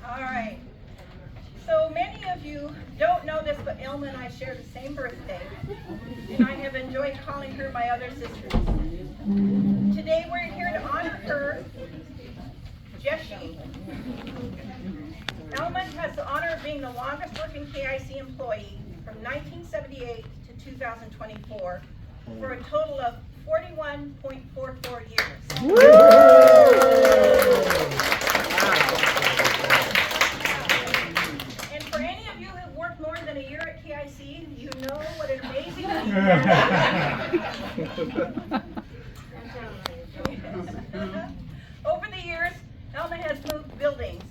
All right. So many of you don't know this, but Elma and I share the same birthday, and I have enjoyed calling her my other sister. Today we're here to honor her, Jessie. Elma has the honor of being the longest working KIC employee from 1978 to 2024 for a total of 41.44 years. And for any of you who've worked more than a year at KIC, you know what an amazing feat that is. Over the years, Elma has moved buildings.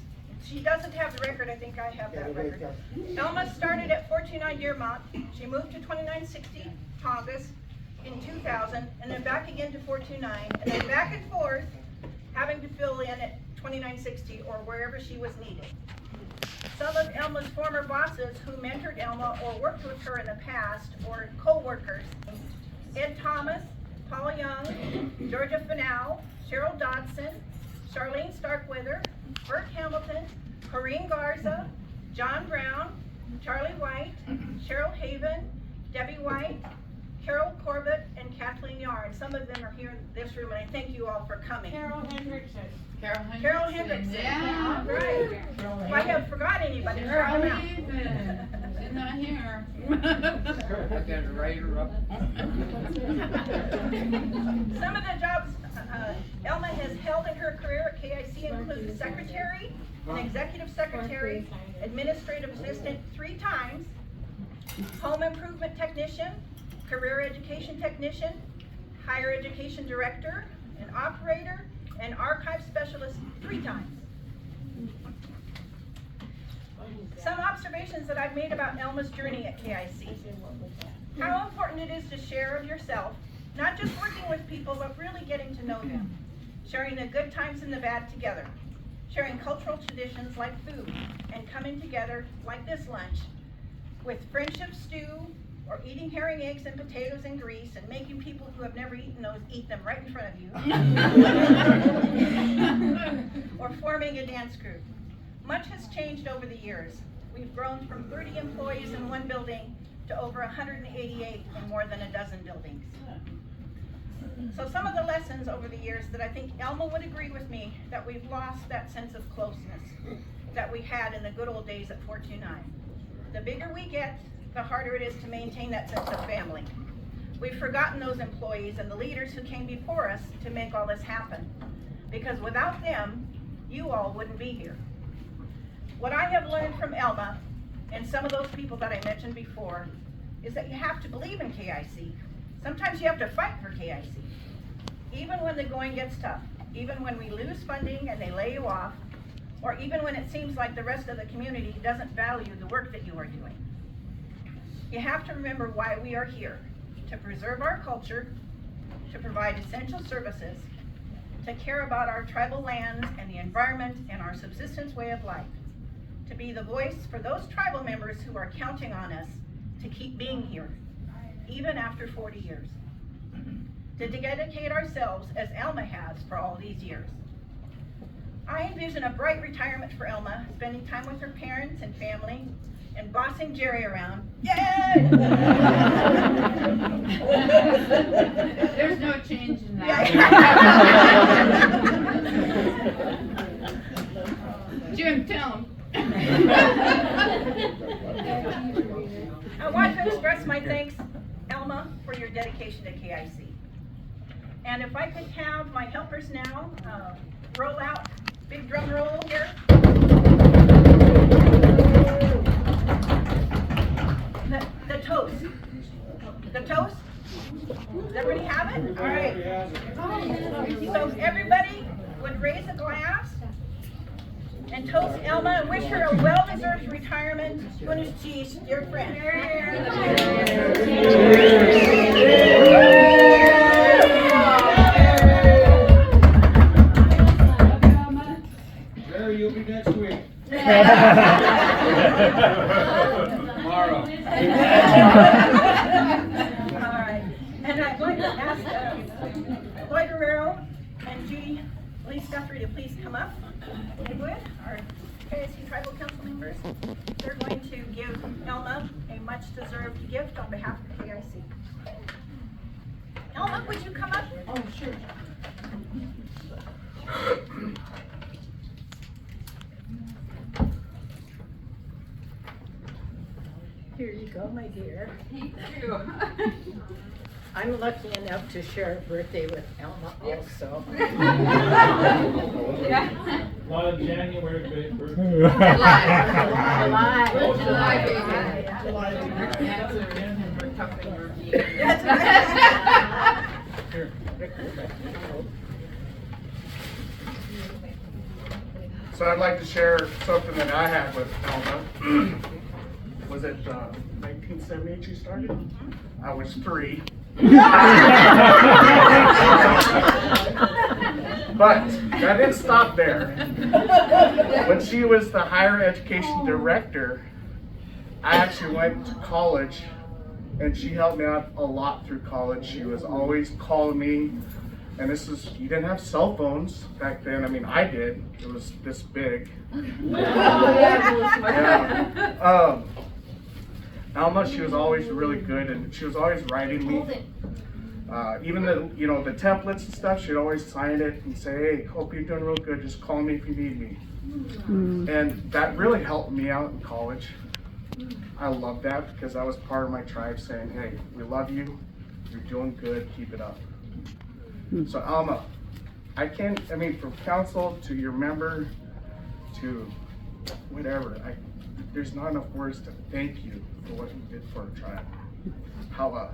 She doesn't have the record. I think I have that record. Elma started at 429 Deermont. She moved to 2960 Tongass in 2000, and then back again to 429, and then back and forth, having to fill in at 2960 or wherever she was needed. Some of Elma's former bosses who mentored Elma or worked with her in the past, or co-workers: Ed Thomas, Paul Young, Georgia Fanal, Cheryl Dodson, Charlene Starkweather, Bert Hamilton, Corinne Garza, John Brown, Charlie White, Cheryl Haven, Debbie White, Carol Corbett, and Kathleen Yarn. Some of them are here in this room, and I thank you all for coming. Carol Hendrickson. Carol Hendrickson. Yeah. All right. If I have forgot anybody, Carol come out. Haven. She's not here. I gotta write her up. Some of the jobs Elma has held in her career at KIC include secretary, an executive secretary, administrative assistant 3 times, home improvement technician, career education technician, higher education director, an operator, and archive specialist 3 times. Some observations that I've made about Elma's journey at KIC. How important it is to share of yourself, not just working with people, but really getting to know them. Sharing the good times and the bad together. Sharing cultural traditions like food, and coming together like this lunch with friendship stew, or eating herring eggs and potatoes and grease, and making people who have never eaten those eat them right in front of you. Or forming a dance group. Much has changed over the years. We've grown from 30 employees in one building to over 188 in more than a dozen buildings. So some of the lessons over the years that I think Elma would agree with me, that we've lost that sense of closeness that we had in the good old days at 429. The bigger we get, the harder it is to maintain that sense of family. We've forgotten those employees and the leaders who came before us to make all this happen. Because without them, you all wouldn't be here. What I have learned from Elma and some of those people that I mentioned before is that you have to believe in KIC. Sometimes you have to fight for KIC. Even when the going gets tough, even when we lose funding and they lay you off, or even when it seems like the rest of the community doesn't value the work that you are doing. You have to remember why we are here: to preserve our culture, to provide essential services, to care about our tribal lands and the environment and our subsistence way of life, to be the voice for those tribal members who are counting on us to keep being here, even after 40 years, to dedicate ourselves as Elma has for all these years. I envision a bright retirement for Elma, spending time with her parents and family, and bossing Jerry around. Yay! There's no change in that. Jim, tell him. I want to express my thanks, Elma, for your dedication to KIC. And if I could have my helpers now roll out, big drum roll here. The toast. The toast? Does everybody have it? All right. So everybody would raise a glass and toast Elma and wish her a well-deserved retirement. Buenos dias, dear friend. Jerry, you'll be next week. Tomorrow. All right. And I'd like to ask Lloyd Guerrero and Judy Elma Guthrie to please come up. They would, our KIC Tribal Council members. They're going to give Elma a much-deserved gift on behalf of KIC. Elma, would you come up? Oh, sure. Here you go, my dear. Thank you. I'm lucky enough to share a birthday with Elma also. Yeah. A lot of January papers. Alive. July baby. July baby. We're cancer and we're cuffing our beans. Here. So I'd like to share something that I had with Elma. Was it 1978 you started? I was 3. But that didn't stop there. When she was the higher education director, I actually went to college and she helped me out a lot through college. She was always calling me, and this is, you didn't have cell phones back then. I mean, I did. It was this big. Yeah. Alma, she was always really good, and she was always writing me. Even the, the templates and stuff, she'd always sign it and say, hey, hope you're doing real good. Just call me if you need me. And that really helped me out in college. I love that because that was part of my tribe saying, hey, we love you. You're doing good. Keep it up. So Alma, from council to your member to whatever, there's not enough words to thank you for what you did for our tribe. How I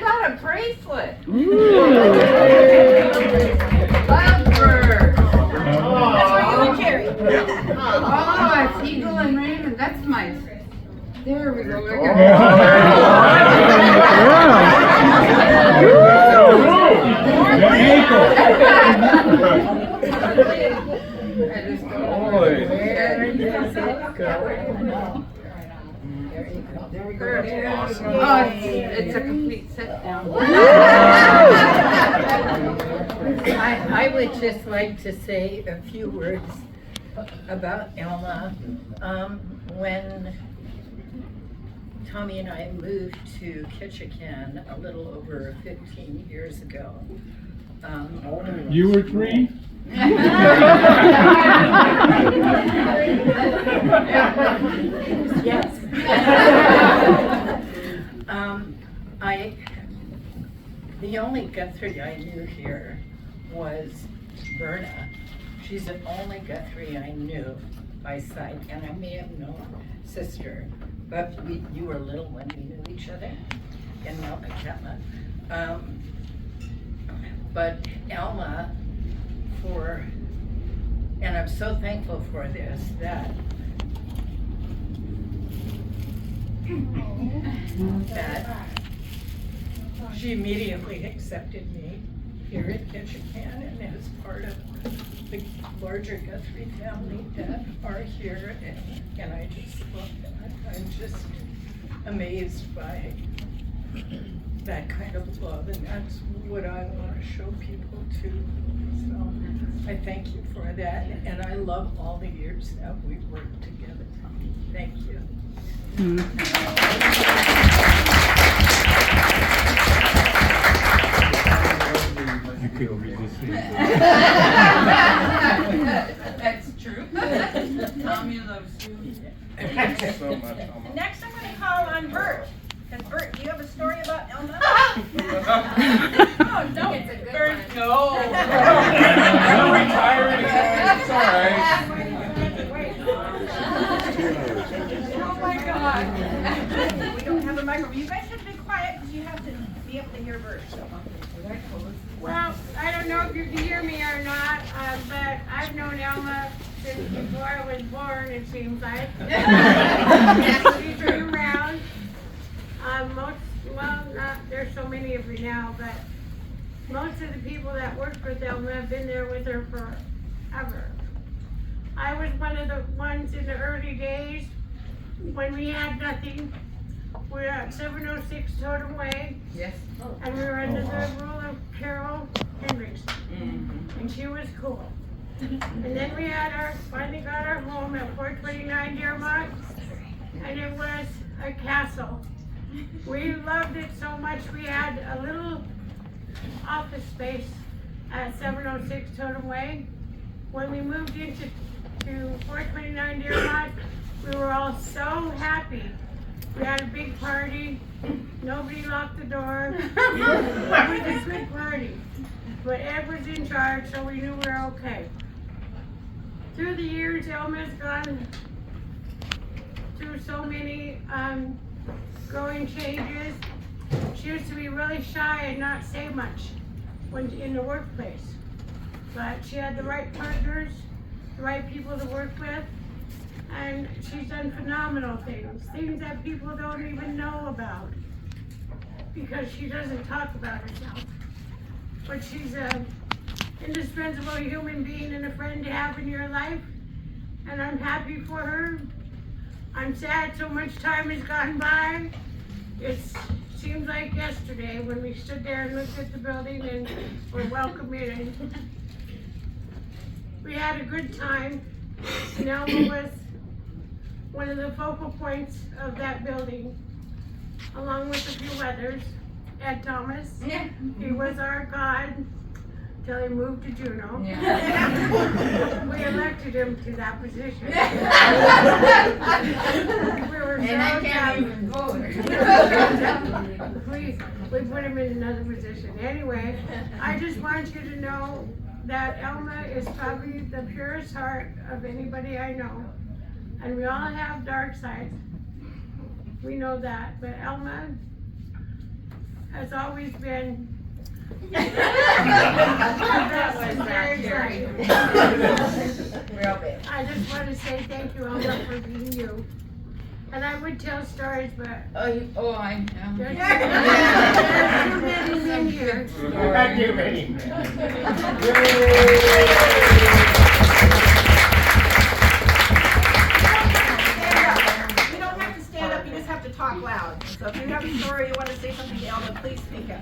got a bracelet. Lovebird. That's what you would carry. Oh, it's Eagle and Raven. That's my. There we go. Oh, it's a complete set down. I would just like to say a few words about Elma. When Tommy and I moved to Ketchikan a little over 15 years ago. You were 3? Yes. The only Guthrie I knew here was Berna. She's the only Guthrie I knew by sight, and I may have known sister, but you were little when we knew each other in Melkachetla. But Elma, and I'm so thankful for this, that she immediately accepted me here at Ketchikan and as part of the larger Guthrie family that are here, and I just love that. I'm just amazed by that kind of love, and that's what I want to show people too. So I thank you for that, and I love all the years that we've worked together. Thank you. You couldn't resist it. That's true. Tommy loves you. Thank you so much, Alma. Next, I'm going to call on Bert. Because Bert, do you have a story about Elma? Oh, no. It's a good Bert, one. No. I'm retiring. It's all right. Oh my God. We don't have a microphone. You guys have to be quiet because you have to be able to hear Bert. Well, I don't know if you can hear me or not, but I've known Elma since before I was born, it seems like. She's been around. There's so many of you now, but most of the people that work with Elma have been there with her forever. I was one of the ones in the early days when we had nothing, we're at 706 Totem Way, Yes. and we were under the rule of Carol Hendricks, Mm-hmm. and she was cool. And then we finally got our home at 429 Dearmont, and it was a castle. We loved it so much, we had a little office space at 706 Totem Way. When we moved into 429 Dearmont, we were all so happy. We had a big party, nobody locked the door. It was a good party, but Ed was in charge, so we knew we were okay. Through the years, Elma's gone through so many growing changes. She used to be really shy and not say much when in the workplace. But she had the right partners, the right people to work with, and she's done phenomenal things that people don't even know about because she doesn't talk about herself. But she's an indispensable human being and a friend to have in your life, and I'm happy for her. I'm sad so much time has gone by. It seems like yesterday when we stood there and looked at the building and were welcoming it. We had a good time. And Elma was one of the focal points of that building, along with a few others. Ed Thomas, Yeah. he was our god till he moved to Juneau. Yeah. We elected him to that position. We were And I so can't happy. even vote. We put him in another position. Anyway, I just want you to know that Elma is probably the purest heart of anybody I know. And we all have dark sides. We know that. But Elma has always been That was very not exciting. Real big. I just want to say thank you, Elma, for being you. And I would tell stories, but Oh, I know. there's Yeah. too many men here. Thank you, Vinnie. You don't have to stand up, you just have to talk loud. So if you have a story, you want to say something to Elma, please speak up.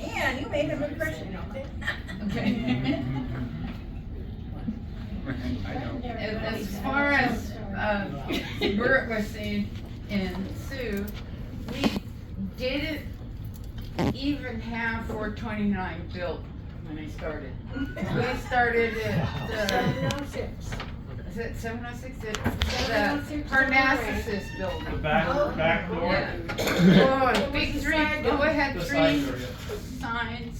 Man, you made an impression. Okay. As far as Bert was saying and Sue, we didn't even have 429 built when I started. We started at 706. is it 706? The Parnassus building. The back door. Yeah. Oh, big three, oh, it had The three side door, yeah. signs.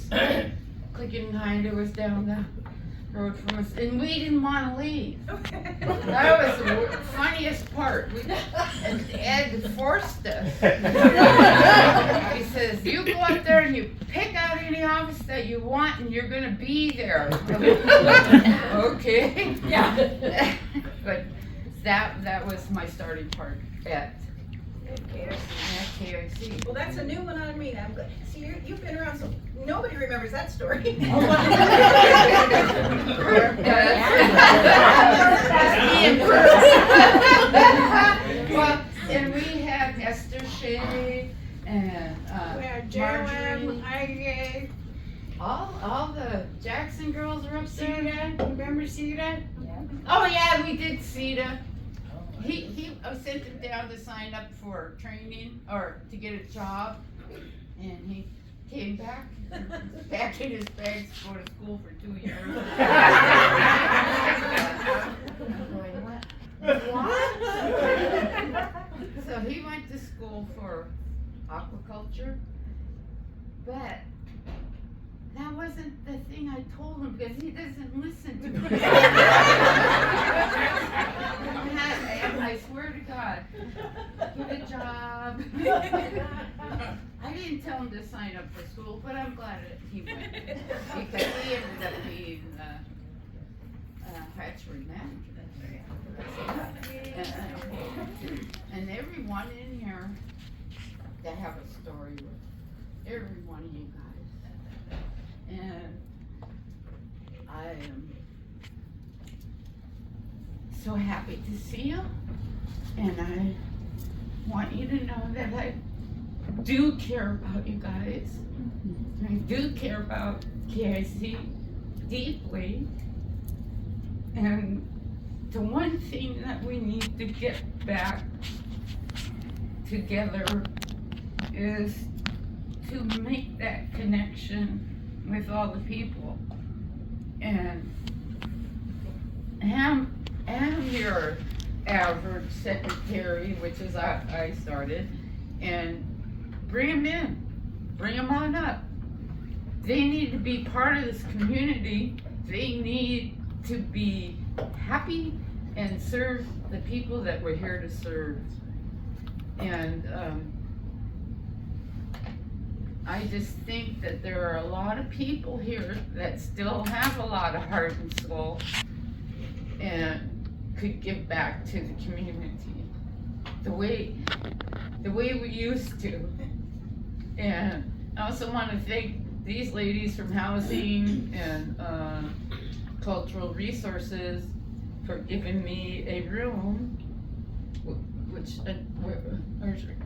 Clicking Kinda was down the road from us, and we didn't want to leave. That was the funniest part. And Ed forced us. He says, "You go up there and you pick out any office that you want, and you're gonna be there." Okay. Yeah. But that was my starting part at KIC. Well, that's a new one on me. I'm good. See, you've been around, so nobody remembers that story. Well, and we had Esther Shea and We had Marjorie. JOM, IGA, All the Jackson girls were up there. Sita, remember Sita? Oh yeah, we did CETA. I sent him down to sign up for training or to get a job, and he came back in his bags to go to school for 2 years. I'm going, what? So he went to school for aquaculture, but that wasn't the thing I told him because he doesn't listen to me. I swear to God, get a job. I didn't tell him to sign up for school, but I'm glad that he went because he ended up being hatchery manager. And everyone in here that have a story with every one of you guys. And I am so happy to see you, and I want you to know that I do care about you guys. I do care about KIC deeply, and the one thing that we need to get back together is to make that connection with all the people, and have your average secretary, which is I started, and bring them on up. They need to be part of this community. They need to be happy and serve the people that we're here to serve. And I just think that there are a lot of people here that still have a lot of heart and soul and could give back to the community the way we used to. And I also want to thank these ladies from housing and cultural resources for giving me a room, which,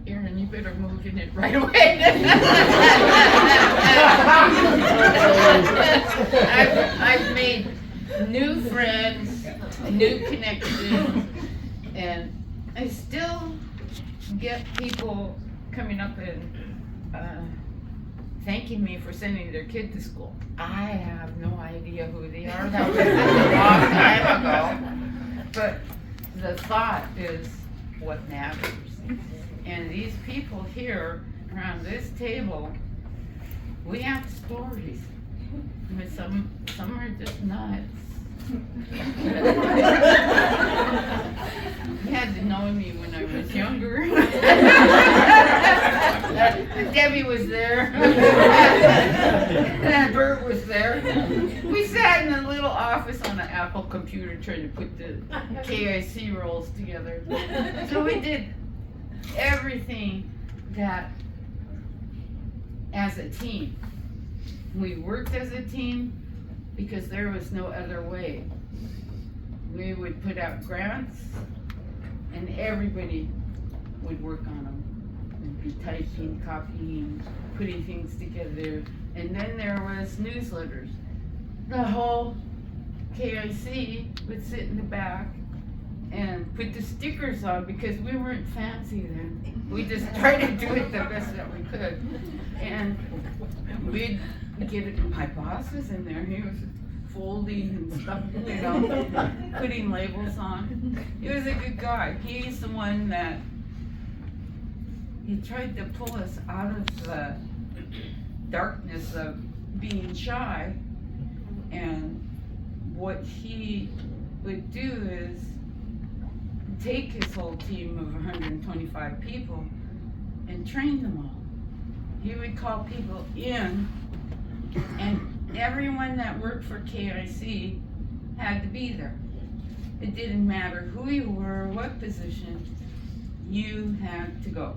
Aaron, you better move in it right away. I've made new friends, new connections, and I still get people coming up and thanking me for sending their kid to school. I have no idea who they are. That was a long time ago. But the thought is what matters. And these people here around this table, we have stories. I mean, some are just nuts. You had to know me when I was younger. Debbie was there. And Bert was there. We sat in a little office on an Apple computer trying to put the KIC rolls together. So we did everything that as a team. We worked as a team because there was no other way. We would put out grants and everybody would work on them. We'd be typing, copying, putting things together. And then there was newsletters. The whole KIC would sit in the back and put the stickers on because we weren't fancy then. We just tried to do it the best that we could. And we'd get it. My boss was in there. He was folding and stuff, you know, putting labels on. He was a good guy. He's the one that he tried to pull us out of the darkness of being shy. And what he would do is take his whole team of 125 people and train them all. He would call people in, and everyone that worked for KIC had to be there. It didn't matter who you were, what position, you had to go.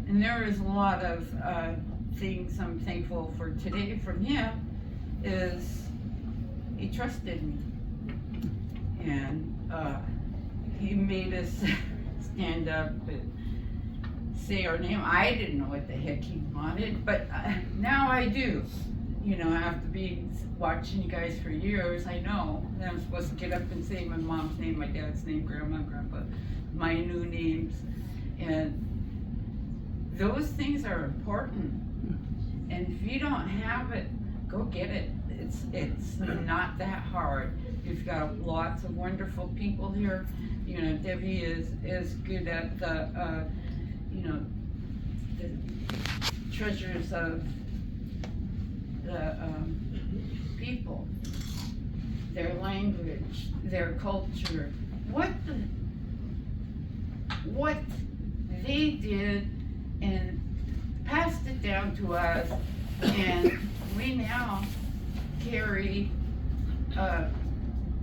And there was a lot of things I'm thankful for today from him, is he trusted me. And he made us stand up and say our name. I didn't know what the heck he wanted, but now I do. You know, after watching you guys for years, I know that I'm supposed to get up and say my mom's name, my dad's name, grandma, grandpa, my new names. And those things are important. And if you don't have it, go get it. It's not that hard. You've got lots of wonderful people here. You know, Debbie is good at the, you know, the treasures of the people, their language, their culture, what they did, and passed it down to us, and we now carry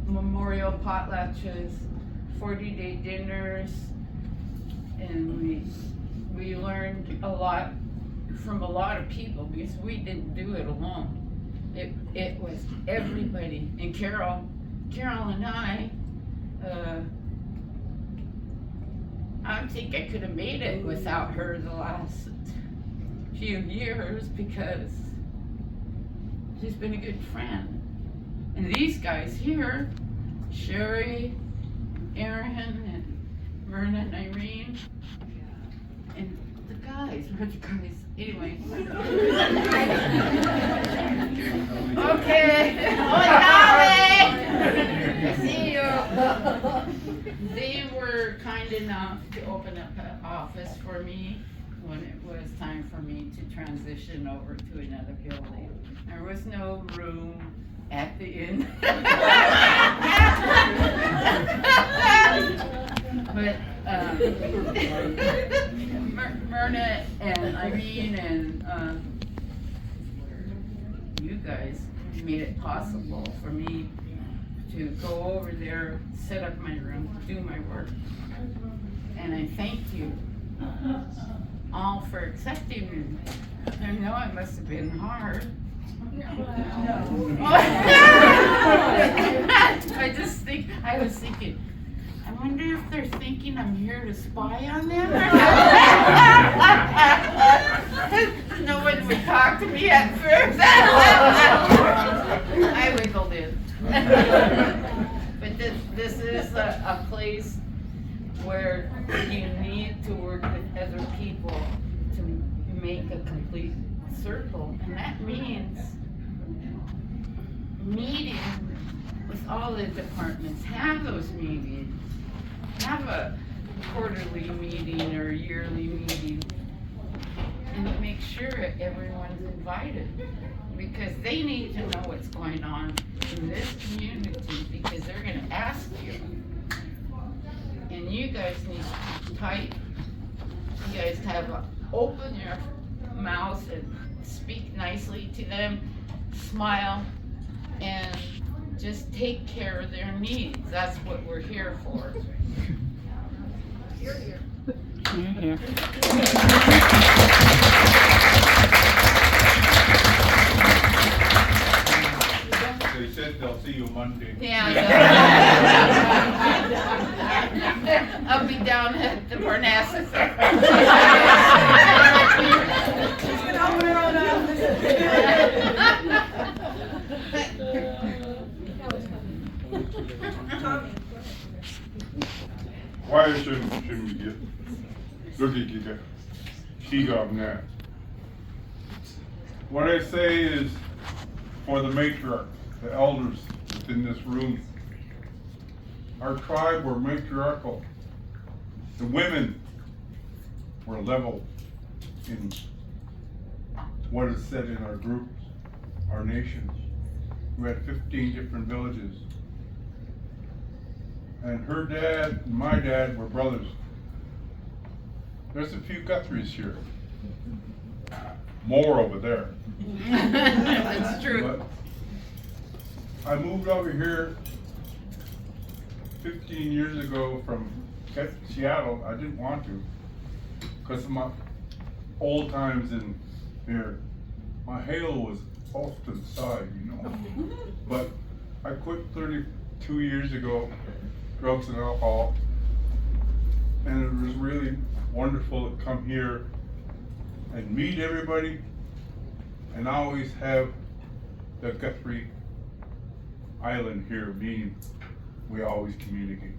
memorial potlatches, 40-day dinners, and we learned a lot from a lot of people because we didn't do it alone. It was everybody. And Carol and I I don't think I could have made it without her the last few years because she's been a good friend. And these guys here, Sherry, Aaron, and Myrna and Irene, and the guys, anyway. Okay. Oh, Dolly! I see you. They were kind enough to open up an office for me when it was time for me to transition over to another building. There was no room at the inn. But Myrna and Irene and you guys made it possible for me to go over there, set up my room, do my work. And I thank you all for accepting me. I know it must have been hard. I was thinking, I wonder if they're thinking I'm here to spy on them or not. No one would talk to me at first. I wiggled in. But this is a place where you need to work with other people to make a complete circle. And that means meeting with all the departments, have those meetings, have a quarterly meeting or yearly meeting, and make sure everyone's invited, because they need to know what's going on in this community, because they're gonna ask you. And you guys need to be tight. You guys have to open your mouths and speak nicely to them, smile, and just take care of their needs. That's what we're here for. You're here. You're here. They said they'll see you Monday. Yeah, I'll be down at the Parnassus. She's gonna open her own Why shouldn't we get, look at you there, she got that. What I say is, for the matriarch, the elders within this room, our tribe were matriarchal. The women were level in what is said in our groups, our nations. We had 15 different villages. And her dad and my dad were brothers. There's a few Guthries here. More over there. That's true. But I moved over here 15 years ago from Seattle. I didn't want to, because of my old times in here. My halo was off to the side, you know. But I quit 32 years ago, drugs and alcohol, and it was really wonderful to come here and meet everybody, and I always have the Guthrie Island here, meaning we always communicate.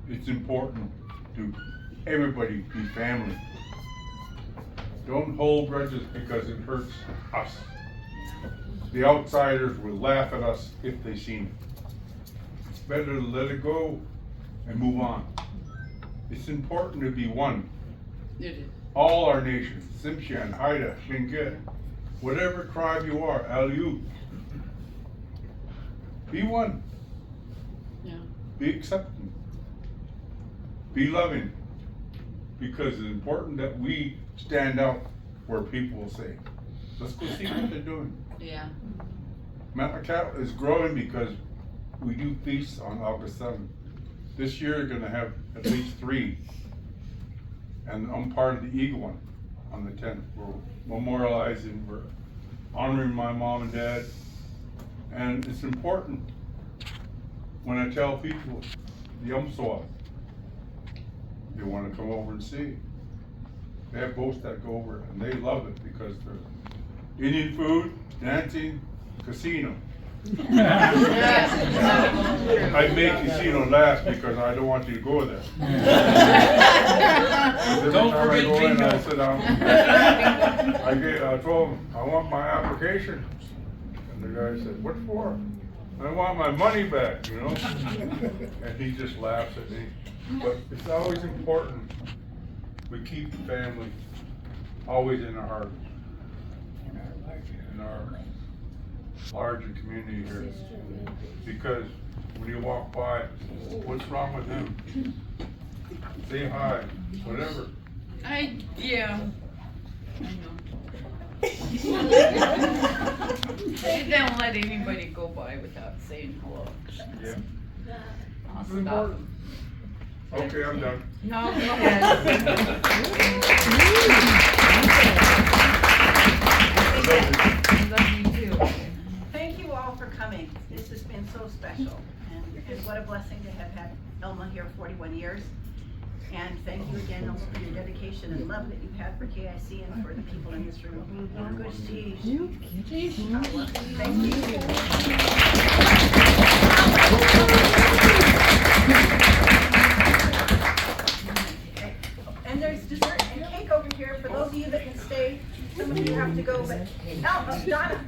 It's important to everybody be family. Don't hold grudges because it hurts us. The outsiders will laugh at us if they seen it. It's better to let it go and move on. It's important to be one. It is. All our nations, Tsimshian, Haida, Tlingit, whatever tribe you are, Aleut, be one. Yeah. Be accepting. Be loving. Because it's important that we stand out where people will say, let's go see what they're doing. Yeah. Mount is growing because we do feasts on August 7th. This year we're gonna have at least 3. And I'm part of the Eagle one on the 10th. We're memorializing, we're honoring my mom and dad. And it's important when I tell people the swap, they wanna come over and see. They have boats that go over and they love it because there's Indian food, dancing, casino. I make casino last because I don't want you to go there. Don't forget bingo. I sit down, I told him, I want my application. And the guy said, what for? I want my money back, you know? And he just laughs at me. But it's always important, we keep the family always in our hearts. In our larger community here. Because when you walk by, what's wrong with him? Say hi, whatever. Yeah. I know. They don't let anybody go by without saying hello. Yeah. I'll stop. Okay, I'm done. No, go ahead. I love you too. Thank you all for coming. This has been so special, and what a blessing to have had Elma here 41 years. And thank you again also for your dedication and love that you've had for KIC and for the people in this room. Good Thank you. And there's dessert and cake over here for those of you that can stay. Some of you have to go, but Donna.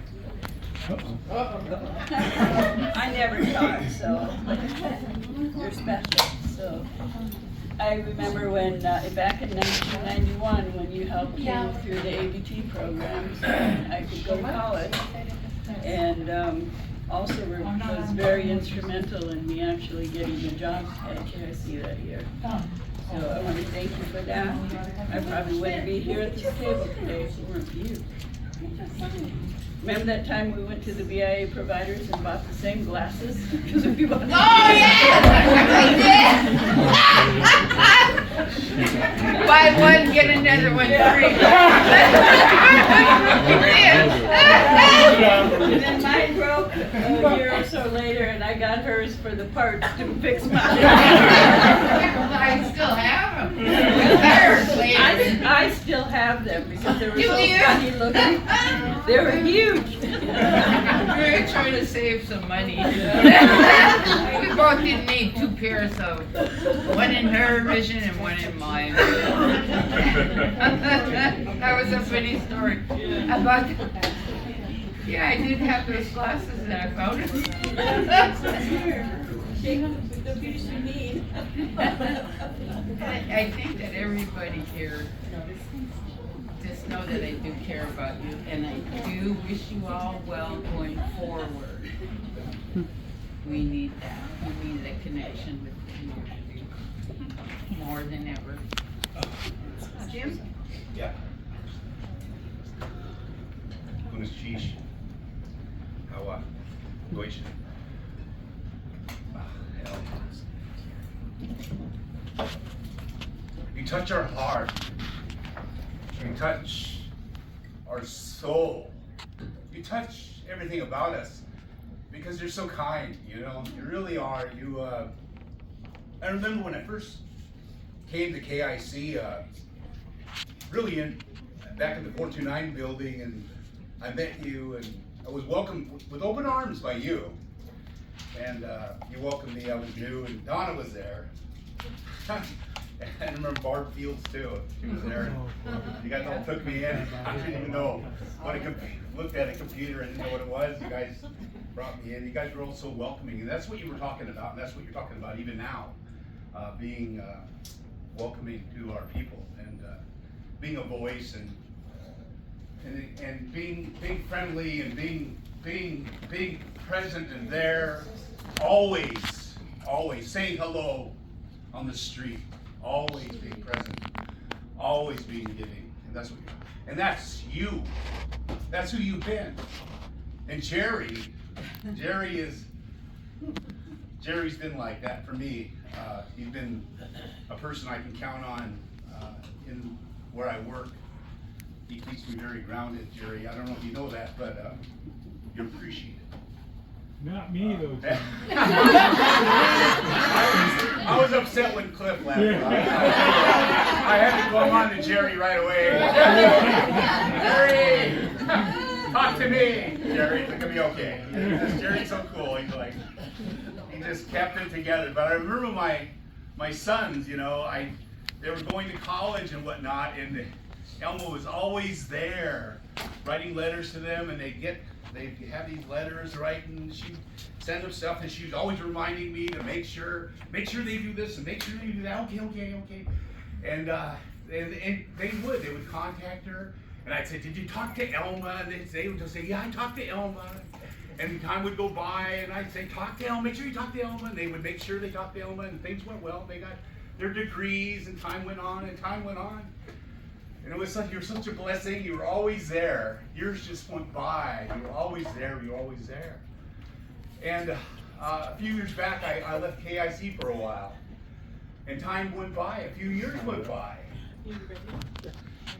I never taught, so you're special. So I remember when back in 1991 when you helped me through the ABT programs, I could go to college, and also was very instrumental in me actually getting a job at KIC that year. So I want to thank you for that. I probably wouldn't be here at this table today if it weren't for you. Remember that time we went to the BIA providers and bought the same glasses? Because if you bought Buy one, get another one free. And then mine broke a year or so later, and I got hers for the parts to fix mine. I still have them. I still have them because they were Do so you? funny looking. They were huge. We're trying to save some money. We both didn't need two pairs of, one in her vision and one in mine. That was a funny story. About, yeah, I did have those glasses and I found it. The piece you need. I think that everybody here just know that I do care about you, and I do wish you all well going forward. We need that. We need that connection with the community more than ever. Jim? Yeah. Gutes Cheese. How Deutsch. Hell. You touch our heart. You touch our soul. You touch everything about us because you're so kind, you know, you really are. I remember when I first came to KIC, really back in the 429 building, and I met you, and I was welcomed with open arms by you. And you welcomed me, I was new, and Donna was there. I remember Barb Fields too, she was there. You guys all took me in, I didn't even know what looked at a computer and didn't know what it was. You guys brought me in, you guys were all so welcoming, and that's what you were talking about, and that's what you're talking about even now. Being welcoming to our people, and being a voice, and being friendly, and being present and there, always saying hello on the street, always being present, always being giving, and that's what that's you. That's who you've been. And Jerry's been like that for me. He's been a person I can count on in where I work. He keeps me very grounded, Jerry. I don't know if you know that, but you're appreciated. Not me though. Jim. I was upset when Cliff left. I had to go on to Jerry right away. Jerry, talk to me. Jerry's gonna be okay. Jerry's so cool. He's like, he just kept it together. But I remember my sons, you know, they were going to college and whatnot, and Elma was always there, writing letters to them, and they'd have these letters, right, and she'd send them stuff, and she was always reminding me to make sure they do this and make sure they do that. Okay. And they would contact her, and I'd say, did you talk to Elma? And they would just say, yeah, I talked to Elma. And time would go by, and I'd say, talk to Elma, make sure you talk to Elma. And they would make sure they talked to Elma, and things went well. They got their degrees, and time went on, and time went on. And it was you were such a blessing. You were always there. Years just went by. You were always there. And a few years back, I left KIC for a while. And time went by. A few years went by.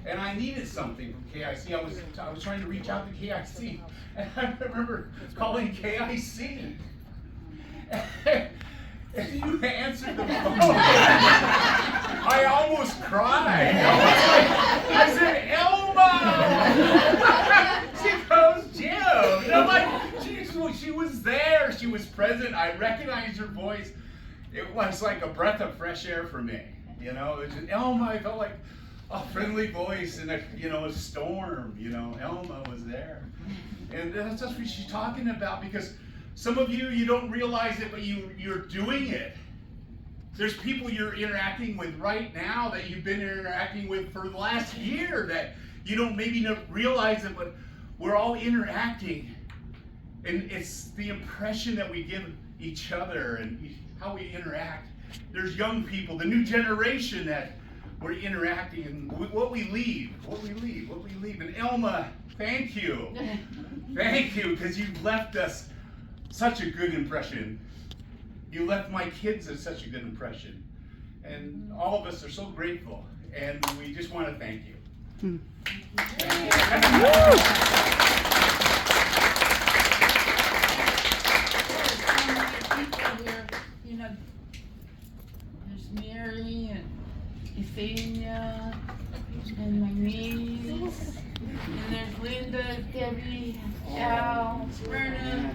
And I needed something from KIC. I was trying to reach out to KIC. And I remember calling KIC. And you answered the phone. I almost cried. I said, Elma! She goes, Jim. And I'm like, she was there. She was present. I recognized her voice. It was like a breath of fresh air for me. You know, it was just, Elma, I felt like a friendly voice in a storm. You know, Elma was there. And that's what she's talking about, because some of you don't realize it, but you're doing it. There's people you're interacting with right now that you've been interacting with for the last year that you don't maybe realize it, but we're all interacting. And it's the impression that we give each other and how we interact. There's young people, the new generation that we're interacting, and what we leave. And Elma, thank you. Thank you, because you've left us such a good impression. You left my kids such a good impression. And all of us are so grateful. And we just want to thank you. You know, there's Mary and Euphemia and my niece. And there's Linda, Debbie, Al, Verna,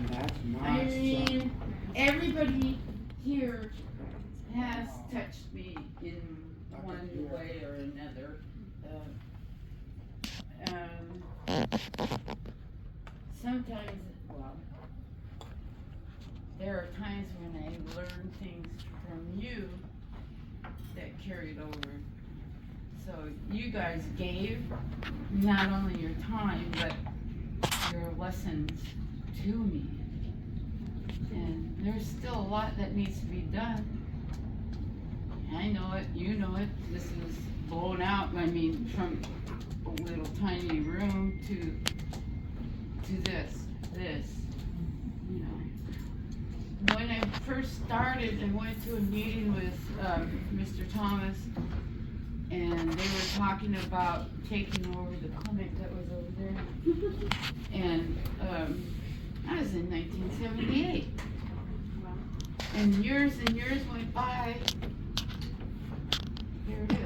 Irene. Everybody here has touched me in one way or another. Sometimes, well, there are times when I learn things from you that carried over. So you guys gave not only your time, but your lessons to me. And there's still a lot that needs to be done. I know it, you know it. This is blown out, I mean, from a little tiny room to this, you know. When I first started, I went to a meeting with Mr. Thomas, and they were talking about taking over the clinic that was over there. And that was in 1978. And years went by. Here it is.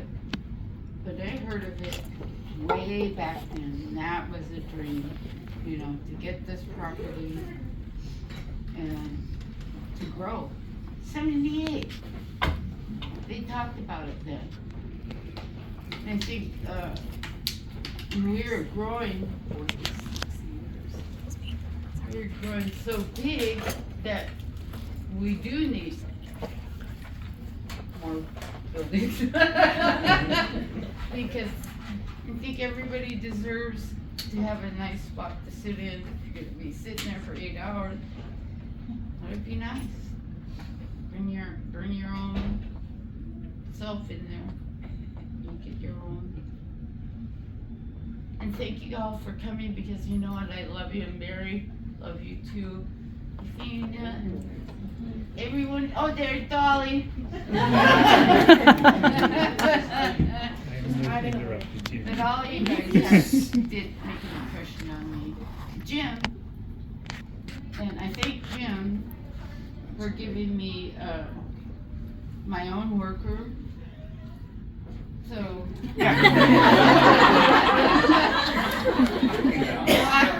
But I heard of it way back then, and that was a dream, you know, to get this property and to grow. 78. They talked about it then. And I think we were growing so big that we do need more buildings. Because I think everybody deserves to have a nice spot to sit in. If you're gonna be sitting there for 8 hours, that'd be nice. Bring your own self in there. Make it your own. And thank you all for coming, because you know what, I love you, and Mary, love you too. Athena, and everyone, oh, there's Dolly. But all you guys did make an impression on me. Jim, and I thank Jim for giving me my own workroom. So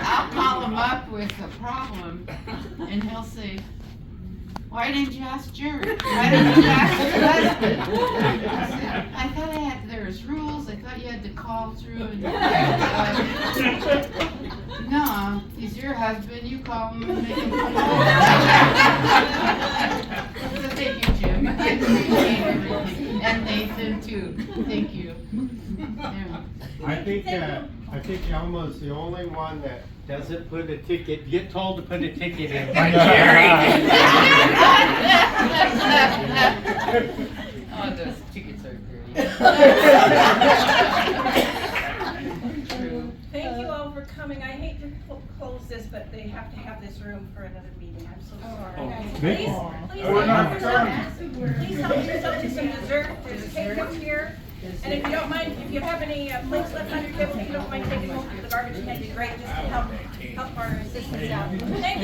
I'll call him up with a problem, and he'll say, "Why didn't you ask Jerry? Why didn't you ask your husband?" I thought there's rules. I thought you had to call through and. No, he's your husband. You call him and make him come over. So thank you, Jim. I appreciate everything, and Nathan too. Thank you. Yeah. I think Elma's the only one that doesn't put a ticket, get told to put a ticket in by Jerry. Oh, those tickets are great. True. Thank you all for coming. I hate to close this, but they have to have this room for another meeting. I'm so sorry. Please help yourself to some dessert. There's cake up here. And if you don't mind, if you have any plates left on your table, if you don't mind taking them over to the garbage can, that'd be great, just to help our assistants out. Thank you.